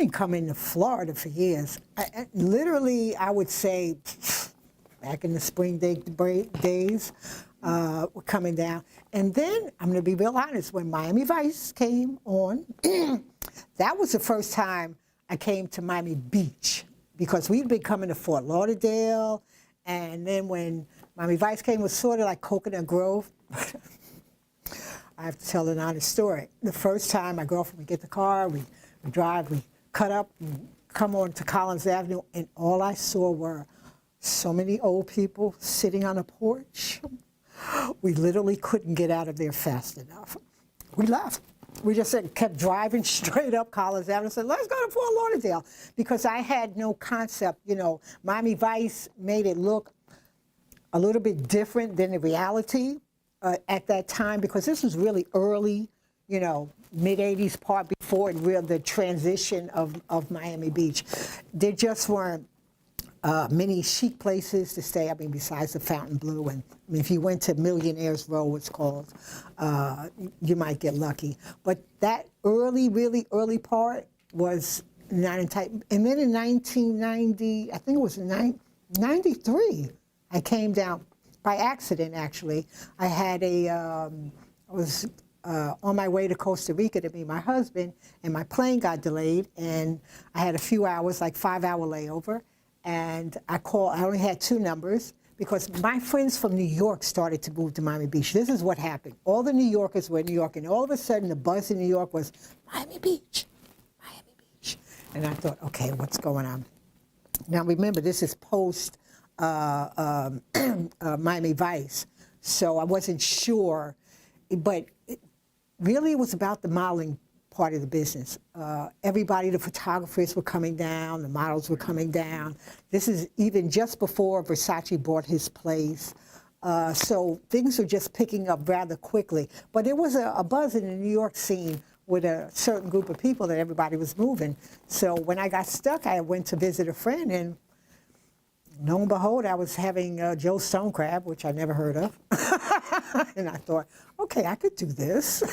didn't come into Florida for years. Literally, I would say, back in the spring days, were coming down. And then, I'm going to be real honest, when Miami Vice came on, that was the first time I came to Miami Beach, because we'd been coming to Fort Lauderdale, and then when Miami Vice came, it was sort of like Coconut Grove. I have to tell an honest story. The first time my girlfriend would get the car, we drive, we cut up, and come on to Collins Avenue, and all I saw were so many old people sitting on a porch. We literally couldn't get out of there fast enough. We left. We just kept driving straight up Collins Avenue and said, let's go to Fort Lauderdale, because I had no concept. You know, Miami Vice made it look a little bit different than the reality at that time, because this was really early, you know, mid-'80s part before the transition of Miami Beach. There just weren't many chic places to stay. I mean, besides the Fontainebleau, and I mean, if you went to Millionaires Row, it's called, you might get lucky. But that really early part was not in tight. And then in 1990, I think it was 93, I came down by accident. Actually, I had I was on my way to Costa Rica to meet my husband, and my plane got delayed, and I had a few hours, like 5-hour layover. And I only had 2 numbers, because my friends from New York started to move to Miami Beach. This is what happened. All the New Yorkers were in New York, and all of a sudden the buzz in New York was Miami Beach, Miami Beach. And I thought, okay, what's going on? Now remember, this is post Miami Vice, so I wasn't sure, but really it was about the modeling part of the business. Everybody, the photographers were coming down, the models were coming down. This is even just before Versace bought his place. So things were just picking up rather quickly. But there was a buzz in the New York scene with a certain group of people that everybody was moving. So when I got stuck, I went to visit a friend, and lo and behold, I was having Joe Stone Crab, which I never heard of. And I thought, okay, I could do this.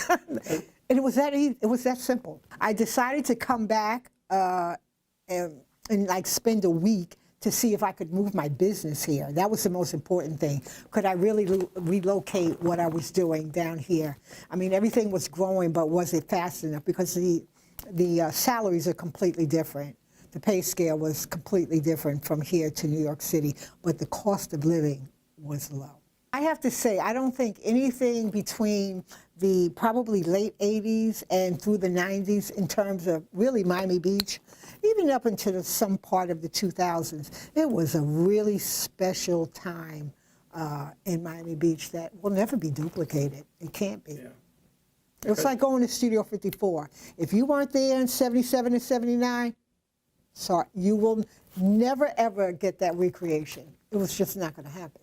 And it was that easy. It was that simple. I decided to come back and like spend a week to see if I could move my business here. That was the most important thing. Could I really relocate what I was doing down here? I mean, everything was growing, but was it fast enough? Because the salaries are completely different. The pay scale was completely different from here to New York City, but the cost of living was low. I have to say, I don't think anything between the probably late 80s and through the 90s in terms of really Miami Beach, even up into some part of the 2000s, it was a really special time in Miami Beach that will never be duplicated. It can't be. Yeah. It was like going to Studio 54. If you weren't there in 77 and 79, sorry, you will never, ever get that recreation. It was just not going to happen.